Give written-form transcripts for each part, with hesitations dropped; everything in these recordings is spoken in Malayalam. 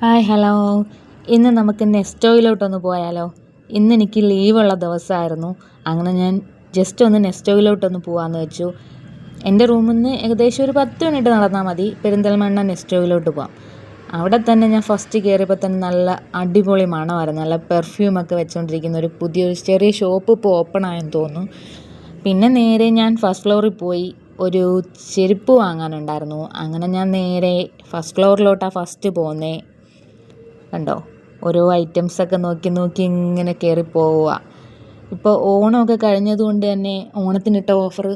Hi hello. ഇന്ന് നമുക്ക് നെസ്റ്റോയിലോട്ടൊന്ന് പോയാലോ? ഇന്ന് എനിക്ക് ലീവുള്ള ദിവസമായിരുന്നു. അങ്ങനെ ഞാൻ ജസ്റ്റ് ഒന്ന് നെസ്റ്റോയിലോട്ടൊന്ന് പോകാമെന്ന് വെച്ചു. എൻ്റെ റൂമിൽ നിന്ന് ഏകദേശം ഒരു 10 മിനിറ്റ് നടന്നാൽ മതി പെരിന്തൽമണ്ണ നെസ്റ്റോയിലോട്ട് പോകാം. അവിടെ തന്നെ ഞാൻ ഫസ്റ്റ് കയറിയപ്പോൾ തന്നെ നല്ല അടിപൊളി മണമായിരുന്നു. നല്ല പെർഫ്യൂമൊക്കെ വെച്ചുകൊണ്ടിരിക്കുന്ന ഒരു പുതിയൊരു ചെറിയ ഷോപ്പ് ഇപ്പോൾ ഓപ്പൺ ആയെന്ന് തോന്നുന്നു. പിന്നെ നേരെ ഞാൻ ഫസ്റ്റ് ഫ്ലോറിൽ പോയി ഒരു ചെരുപ്പ് വാങ്ങാനുണ്ടായിരുന്നു. അങ്ങനെ ഞാൻ നേരെ ഫസ്റ്റ് ഫ്ലോറിലോട്ടാണ് ഫസ്റ്റ് പോകുന്നത്. കണ്ടോ, ഓരോ ഐറ്റംസൊക്കെ നോക്കി നോക്കി ഇങ്ങനെ കയറി പോവുക. ഇപ്പോൾ ഓണമൊക്കെ കഴിഞ്ഞതുകൊണ്ട് തന്നെ ഓണത്തിനിട്ട ഓഫർ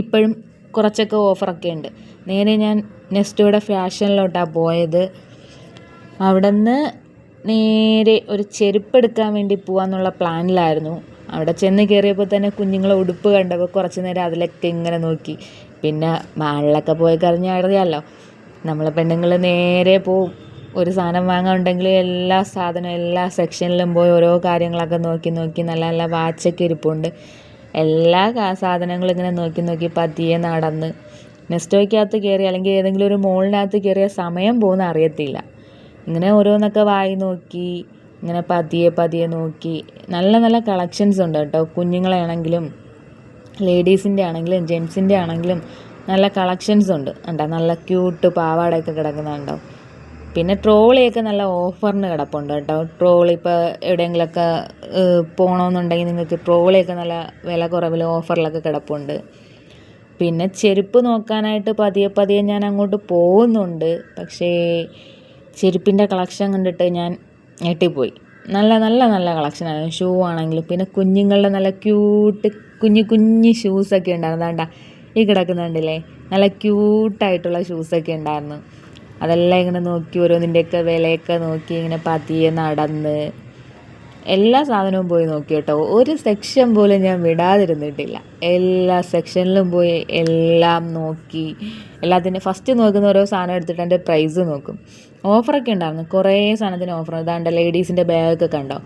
ഇപ്പോഴും കുറച്ചൊക്കെ ഓഫറൊക്കെ ഉണ്ട്. നേരെ ഞാൻ നെസ്റ്റോയുടെ ഫാഷനിലോട്ടാണ് പോയത്. അവിടെ നിന്ന് നേരെ ഒരു ചെരുപ്പ് എടുക്കാൻ വേണ്ടി പോകാമെന്നുള്ള പ്ലാനിലായിരുന്നു. അവിടെ ചെന്ന് കയറിയപ്പോൾ തന്നെ കുഞ്ഞുങ്ങളെ ഉടുപ്പ് കണ്ടപ്പോൾ കുറച്ച് നേരം അതിലൊക്കെ ഇങ്ങനെ നോക്കി. പിന്നെ മാളിലൊക്കെ പോയി കഴിഞ്ഞാൽ അറിയാമല്ലോ, നമ്മളെ പെണ്ണുങ്ങൾ നേരെ പോവും. ഒരു സാധനം വാങ്ങാനുണ്ടെങ്കിൽ എല്ലാ സാധനവും എല്ലാ സെക്ഷനിലും പോയി ഓരോ കാര്യങ്ങളൊക്കെ നോക്കി നോക്കി നല്ല നല്ല വാച്ചൊക്കെ ഇരിപ്പുണ്ട്. എല്ലാ സാധനങ്ങളും ഇങ്ങനെ നോക്കി നോക്കി പതിയെ നടന്ന് നെസ്റ്റോയ്ക്കകത്ത് കയറി അല്ലെങ്കിൽ ഏതെങ്കിലും ഒരു മോളിനകത്ത് കയറിയ സമയം പോകുന്ന അറിയത്തില്ല. ഇങ്ങനെ ഓരോന്നൊക്കെ വായി നോക്കി ഇങ്ങനെ പതിയെ പതിയെ നോക്കി. നല്ല നല്ല കളക്ഷൻസ് ഉണ്ട് കേട്ടോ. കുഞ്ഞുങ്ങളെ ആണെങ്കിലും ലേഡീസിൻ്റെ ആണെങ്കിലും ജെൻസിൻ്റെ ആണെങ്കിലും നല്ല കളക്ഷൻസ് ഉണ്ട്. ഉണ്ടോ, നല്ല ക്യൂട്ട് പാവാടയൊക്കെ കിടക്കുന്നുണ്ടോ. പിന്നെ ട്രോളിയൊക്കെ നല്ല ഓഫറിന് കിടപ്പുണ്ട് കേട്ടോ. ട്രോളി ഇപ്പോൾ എവിടെയെങ്കിലുമൊക്കെ പോകണമെന്നുണ്ടെങ്കിൽ നിങ്ങൾക്ക് ട്രോളിയൊക്കെ നല്ല വില കുറവിൽ ഓഫറിലൊക്കെ കിടപ്പുണ്ട്. പിന്നെ ചെരുപ്പ് നോക്കാനായിട്ട് പതിയെ പതിയെ ഞാൻ അങ്ങോട്ട് പോകുന്നുണ്ട്. പക്ഷേ ചെരുപ്പിൻ്റെ കളക്ഷൻ കണ്ടിട്ട് ഞാൻ ഞെട്ടിപ്പോയി. നല്ല നല്ല നല്ല കളക്ഷനായിരുന്നു. ഷൂ ആണെങ്കിലും പിന്നെ കുഞ്ഞുങ്ങളുടെ നല്ല ക്യൂട്ട് കുഞ്ഞു കുഞ്ഞു ഷൂസൊക്കെ ഉണ്ടായിരുന്നു. വേണ്ട, ഈ കിടക്കുന്നുണ്ടല്ലേ, നല്ല ക്യൂട്ടായിട്ടുള്ള ഷൂസൊക്കെ ഉണ്ടായിരുന്നു. അതെല്ലാം ഇങ്ങനെ നോക്കി ഓരോന്നിൻ്റെയൊക്കെ വിലയൊക്കെ നോക്കി ഇങ്ങനെ പതിയെ നടന്ന് എല്ലാ സാധനവും പോയി നോക്കി കേട്ടോ. ഒരു സെക്ഷൻ പോലും ഞാൻ വിടാതിരുന്നിട്ടില്ല. എല്ലാ സെക്ഷനിലും പോയി എല്ലാം നോക്കി. എല്ലാത്തിൻ്റെ ഫസ്റ്റ് നോക്കുന്ന ഓരോ സാധനം എടുത്തിട്ട് എൻ്റെ പ്രൈസ് നോക്കും. ഓഫറൊക്കെ ഉണ്ടായിരുന്നു, കുറേ സാധനത്തിന് ഓഫർ. അതാണ്ട് ലേഡീസിൻ്റെ ബാഗൊക്കെ കണ്ടോ,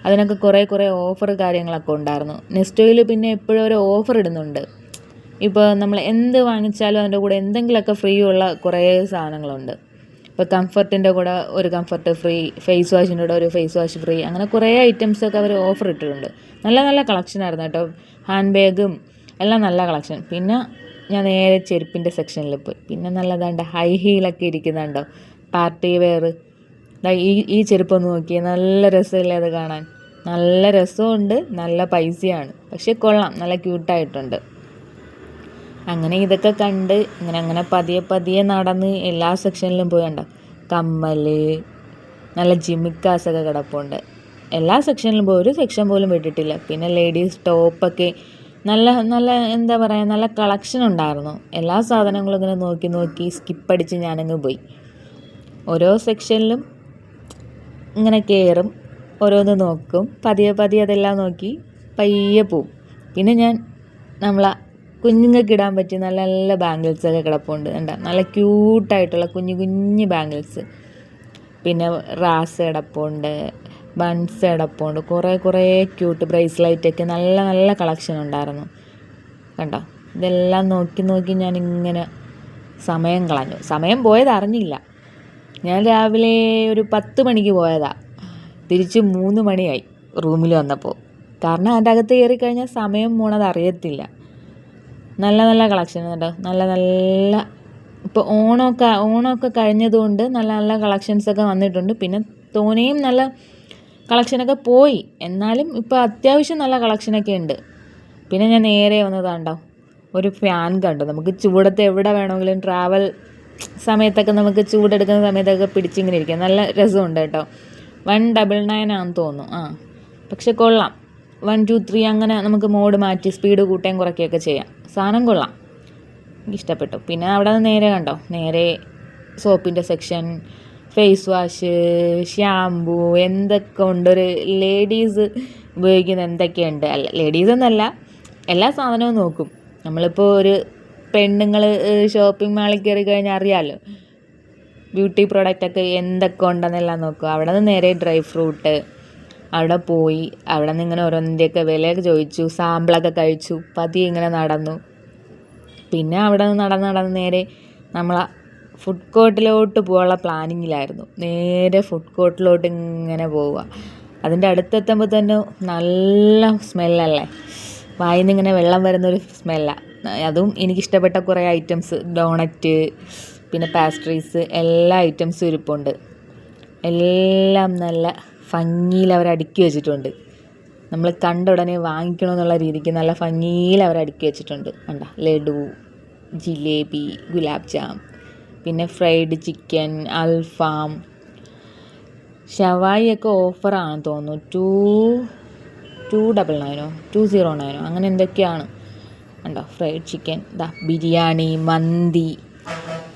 അതിനൊക്കെ കുറേ ഓഫർ കാര്യങ്ങളൊക്കെ ഉണ്ടായിരുന്നു. നെസ്റ്റോയിൽ പിന്നെ എപ്പോഴും ഒരു ഓഫർ ഇടുന്നുണ്ട്. ഇപ്പോൾ നമ്മൾ എന്ത് വാങ്ങിച്ചാലും അതിൻ്റെ കൂടെ എന്തെങ്കിലുമൊക്കെ ഫ്രീ ഉള്ള കുറേ സാധനങ്ങളുണ്ട്. ഇപ്പോൾ കംഫർട്ടിൻ്റെ കൂടെ ഒരു കംഫർട്ട് ഫ്രീ, ഫേസ് വാഷിൻ്റെ കൂടെ ഒരു ഫേസ് വാഷ് ഫ്രീ, അങ്ങനെ കുറേ ഐറ്റംസൊക്കെ അവർ ഓഫർ ഇട്ടിട്ടുണ്ട്. നല്ല നല്ല കളക്ഷനായിരുന്നു കേട്ടോ. ഹാൻഡ് ബാഗും എല്ലാം നല്ല കളക്ഷൻ. പിന്നെ ഞാൻ നേരെ ചെരുപ്പിൻ്റെ സെക്ഷനിൽ പോയി. പിന്നെ നല്ലതാണ്ട് ഹൈ ഹീലൊക്കെ ഇരിക്കുന്നുണ്ടോ, പാർട്ടി വെയർ. ഈ ചെരുപ്പൊന്ന് നോക്കിയേ, നല്ല രസമില്ലേ അത് കാണാൻ. നല്ല രസമുണ്ട്, നല്ല പൈസയാണ്, പക്ഷേ കൊള്ളാം, നല്ല ക്യൂട്ടായിട്ടുണ്ട്. അങ്ങനെ ഇതൊക്കെ കണ്ട് അങ്ങനെ പതിയെ പതിയെ നടന്ന് എല്ലാ സെക്ഷനിലും പോയി. കണ്ടോ, കമ്മൽ, നല്ല ജിമിക്കാസൊക്കെ കിടപ്പുണ്ട്. എല്ലാ സെക്ഷനിലും പോയി, ഒരു സെക്ഷൻ പോലും വിട്ടിട്ടില്ല. പിന്നെ ലേഡീസ് ടോപ്പൊക്കെ നല്ല നല്ല എന്താ പറയുക, നല്ല കളക്ഷൻ ഉണ്ടായിരുന്നു. എല്ലാ സാധനങ്ങളും ഇങ്ങനെ നോക്കി നോക്കി സ്കിപ്പടിച്ച് ഞാനങ്ങ് പോയി. ഓരോ സെക്ഷനിലും ഇങ്ങനെ കയറും, ഓരോന്ന് നോക്കും, പതിയെ പതിയെ അതെല്ലാം നോക്കി പയ്യെ പോവും. പിന്നെ ഞാൻ നമ്മളെ കുഞ്ഞുങ്ങൾക്ക് ഇടാൻ പറ്റിയ നല്ല നല്ല ബാംഗിൾസൊക്കെ കിടപ്പുണ്ട്. കണ്ടോ, നല്ല ക്യൂട്ടായിട്ടുള്ള കുഞ്ഞു കുഞ്ഞു ബാംഗിൾസ്. പിന്നെ റാസ് കിടപ്പുണ്ട്, ബൺസ് കിടപ്പുണ്ട്, കുറേ ക്യൂട്ട് ബ്രേസ്ലൈറ്റൊക്കെ നല്ല നല്ല കളക്ഷൻ ഉണ്ടായിരുന്നു. കണ്ടോ, ഇതെല്ലാം നോക്കി നോക്കി ഞാനിങ്ങനെ സമയം കളഞ്ഞു. സമയം പോയത് അറിഞ്ഞില്ല. ഞാൻ രാവിലെ ഒരു 10 മണിക്ക് പോയതാണ്. തിരിച്ച് 3 മണിയായി റൂമിൽ വന്നപ്പോൾ. കാരണം അതിൻ്റെ അകത്ത് കയറി കഴിഞ്ഞാൽ സമയം പോണത് അറിയത്തില്ല. നല്ല നല്ല കളക്ഷൻ കേട്ടോ. നല്ല നല്ല ഇപ്പോൾ ഓണമൊക്കെ കഴിഞ്ഞതുകൊണ്ട് നല്ല നല്ല കളക്ഷൻസൊക്കെ വന്നിട്ടുണ്ട്. പിന്നെ തോനെയും നല്ല കളക്ഷനൊക്കെ പോയി, എന്നാലും ഇപ്പോൾ അത്യാവശ്യം നല്ല കളക്ഷനൊക്കെ ഉണ്ട്. പിന്നെ ഞാൻ നേരെ വന്നതാണ്ടോ, ഒരു ഫാൻ കണ്ടു. നമുക്ക് ചൂടത്ത് എവിടെ വേണമെങ്കിലും ട്രാവൽ സമയത്തൊക്കെ നമുക്ക് ചൂടെടുക്കുന്ന സമയത്തൊക്കെ പിടിച്ചിങ്ങനെ ഇരിക്കാം. നല്ല രസമുണ്ട് കേട്ടോ. 199 ആണെന്ന് തോന്നുന്നു. പക്ഷെ കൊള്ളാം. 1 2 3 അങ്ങനെ നമുക്ക് മോഡ് മാറ്റി സ്പീഡ് കൂട്ടുകയും കുറയ്ക്കുകയൊക്കെ ചെയ്യാം. സാധനം കൊള്ളാം, എനിക്കിഷ്ടപ്പെട്ടു. പിന്നെ അവിടെ നിന്ന് നേരെ കണ്ടോ, നേരെ സോപ്പിൻ്റെ സെക്ഷൻ, ഫേസ് വാഷ്, ഷാമ്പൂ, എന്തൊക്കെ ഉണ്ട്. ഒരു ലേഡീസ് ഉപയോഗിക്കുന്ന എന്തൊക്കെയുണ്ട്. അല്ല, ലേഡീസ് എന്നല്ല, എല്ലാ സാധനവും നോക്കും. നമ്മളിപ്പോൾ ഒരു പെണ്ണുങ്ങൾ ഷോപ്പിംഗ് മാളിൽ കയറി കഴിഞ്ഞാൽ അറിയാമല്ലോ, ബ്യൂട്ടി പ്രോഡക്റ്റൊക്കെ എന്തൊക്കെ ഉണ്ടെന്നെല്ലാം നോക്കും. അവിടെ നിന്ന് നേരെ ഡ്രൈ ഫ്രൂട്ട്, അവിടെ പോയി അവിടെ നിന്ന് ഇങ്ങനെ ഓരോന്നിൻ്റെയൊക്കെ വിലയൊക്കെ ചോദിച്ചു, സാമ്പിളൊക്കെ കഴിച്ചു, പതിയെ ഇങ്ങനെ നടന്നു. പിന്നെ അവിടെ നിന്ന് നടന്ന് നേരെ നമ്മളെ ഫുഡ് കോർട്ടിലോട്ട് പോകാനുള്ള പ്ലാനിങ്ങിലായിരുന്നു. നേരെ ഫുഡ് കോർട്ടിലോട്ട് ഇങ്ങനെ പോവുക. അതിൻ്റെ അടുത്തെത്തുമ്പോൾ തന്നെ നല്ല സ്മെല്ലല്ലേ, വായിൽ നിന്ന് ഇങ്ങനെ വെള്ളം വരുന്നൊരു സ്മെല്ലാണ്. അതും എനിക്കിഷ്ടപ്പെട്ട കുറേ ഐറ്റംസ്, ഡോണറ്റ്, പിന്നെ പാസ്ട്രീസ്, എല്ലാ ഐറ്റംസും ഇരിപ്പുണ്ട്. എല്ലാം നല്ല ഭംഗിയിൽ അവർ അടുക്കി വെച്ചിട്ടുണ്ട്. നമ്മൾ കണ്ട ഉടനെ വാങ്ങിക്കണമെന്നുള്ള രീതിക്ക് നല്ല ഭംഗിയിൽ അവർ അടുക്കി വെച്ചിട്ടുണ്ട്. കണ്ട ലഡു, ജിലേബി, ഗുലാബ് ജാം, പിന്നെ ഫ്രൈഡ് ചിക്കൻ, അൽഫാം, ഷവായിയൊക്കെ ഓഫറാണെന്ന് തോന്നുന്നു. 299 209 അങ്ങനെ എന്തൊക്കെയാണ്. കണ്ടോ ഫ്രൈഡ് ചിക്കൻ, ബിരിയാണി, മന്തി.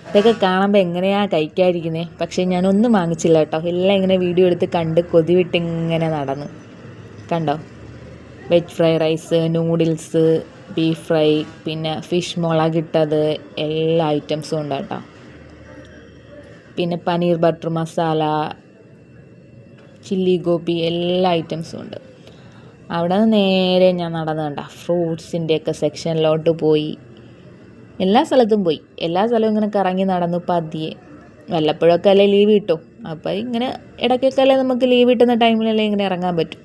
ഇതൊക്കെ കാണുമ്പോൾ എങ്ങനെയാണ് കഴിക്കാതിരിക്കുന്നത്. പക്ഷേ ഞാനൊന്നും വാങ്ങിച്ചില്ല കേട്ടോ. എല്ലാം ഇങ്ങനെ വീഡിയോ എടുത്ത് കണ്ട് കൊതിവിട്ട് ഇങ്ങനെ നടന്നു. കണ്ടോ veg fried rice, noodles, beef fry, പിന്നെ ഫിഷ് മുളകിട്ടത്, എല്ലാ ഐറ്റംസും ഉണ്ട് കേട്ടോ. പിന്നെ പനീർ ബട്ടർ മസാല, ചില്ലി ഗോപി, എല്ലാ ഐറ്റംസും ഉണ്ട്. അവിടെ നിന്ന് നേരെ ഞാൻ നടന്നു കണ്ട ഫ്രൂട്ട്സിൻ്റെയൊക്കെ സെക്ഷനിലോട്ട് പോയി. എല്ലാ സ്ഥലത്തും പോയി. എല്ലാ സ്ഥലവും ഇങ്ങനെ കറങ്ങി നടന്നു പതിയെ. വല്ലപ്പോഴൊക്കെ അല്ലേ ലീവ് കിട്ടും. അപ്പോൾ ഇങ്ങനെ ഇടയ്ക്കൊക്കെ അല്ലേ നമുക്ക് ലീവ് കിട്ടുന്ന ടൈമിലല്ലേ ഇങ്ങനെ ഇറങ്ങാൻ പറ്റും.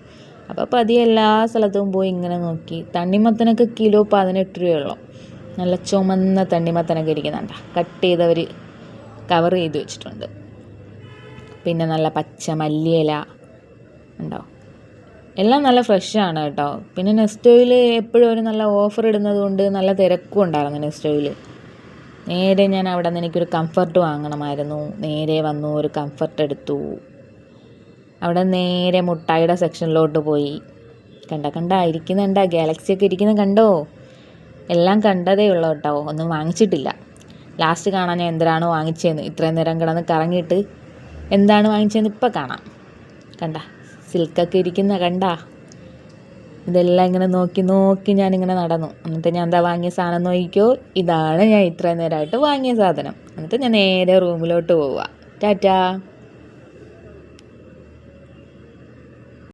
അപ്പോൾ പതിയെ എല്ലാ സ്ഥലത്തും പോയി ഇങ്ങനെ നോക്കി. തണ്ണിമത്തനൊക്കെ കിലോ 18 രൂപയുള്ളൂ. നല്ല ചുമന്ന തണ്ണിമത്തനൊക്കെ ഇരിക്കുന്നുണ്ട്. കട്ട് ചെയ്തവർ കവർ ചെയ്ത് വെച്ചിട്ടുണ്ട്. പിന്നെ നല്ല പച്ച മല്ലിയില ഉണ്ടോ. എല്ലാം നല്ല ഫ്രഷാണ് കേട്ടോ. പിന്നെ നെസ്റ്റോയിൽ എപ്പോഴും ഒരു നല്ല ഓഫർ ഇടുന്നത് കൊണ്ട് നല്ല തിരക്കും ഉണ്ടായിരുന്നു നെസ്റ്റോയിൽ. നേരെ ഞാൻ അവിടെ നിന്ന് എനിക്കൊരു കംഫർട്ട് വാങ്ങണമായിരുന്നു. നേരെ വന്നു, ഒരു കംഫർട്ട് എടുത്തു. അവിടെ നേരെ മുട്ടായിയുടെ സെക്ഷനിലോട്ട് പോയി. ഇരിക്കുന്നുണ്ട, ഗാലക്സിയൊക്കെ ഇരിക്കുന്നത് കണ്ടോ. എല്ലാം കണ്ടതേ ഉള്ളൂ കേട്ടോ, ഒന്നും വാങ്ങിച്ചിട്ടില്ല. ലാസ്റ്റ് കാണാൻ ഞാൻ എന്തിനാണോ വാങ്ങിച്ചതെന്ന്. ഇത്രയും നേരം കിടന്ന് കറങ്ങിയിട്ട് എന്താണ് വാങ്ങിച്ചതെന്ന് ഇപ്പം കാണാം. സിൽക്കൊക്കെ ഇരിക്കുന്ന ഇതെല്ലാം ഇങ്ങനെ നോക്കി ഞാനിങ്ങനെ നടന്നു. എന്നിട്ട് ഞാൻ എന്താ വാങ്ങിയ സാധനം നോക്കിക്കോ. ഇതാണ് ഞാൻ ഇത്രയും നേരമായിട്ട് വാങ്ങിയ സാധനം. എന്നിട്ട് ഞാൻ നേരെ റൂമിലോട്ട് പോവുക. ടാറ്റാ.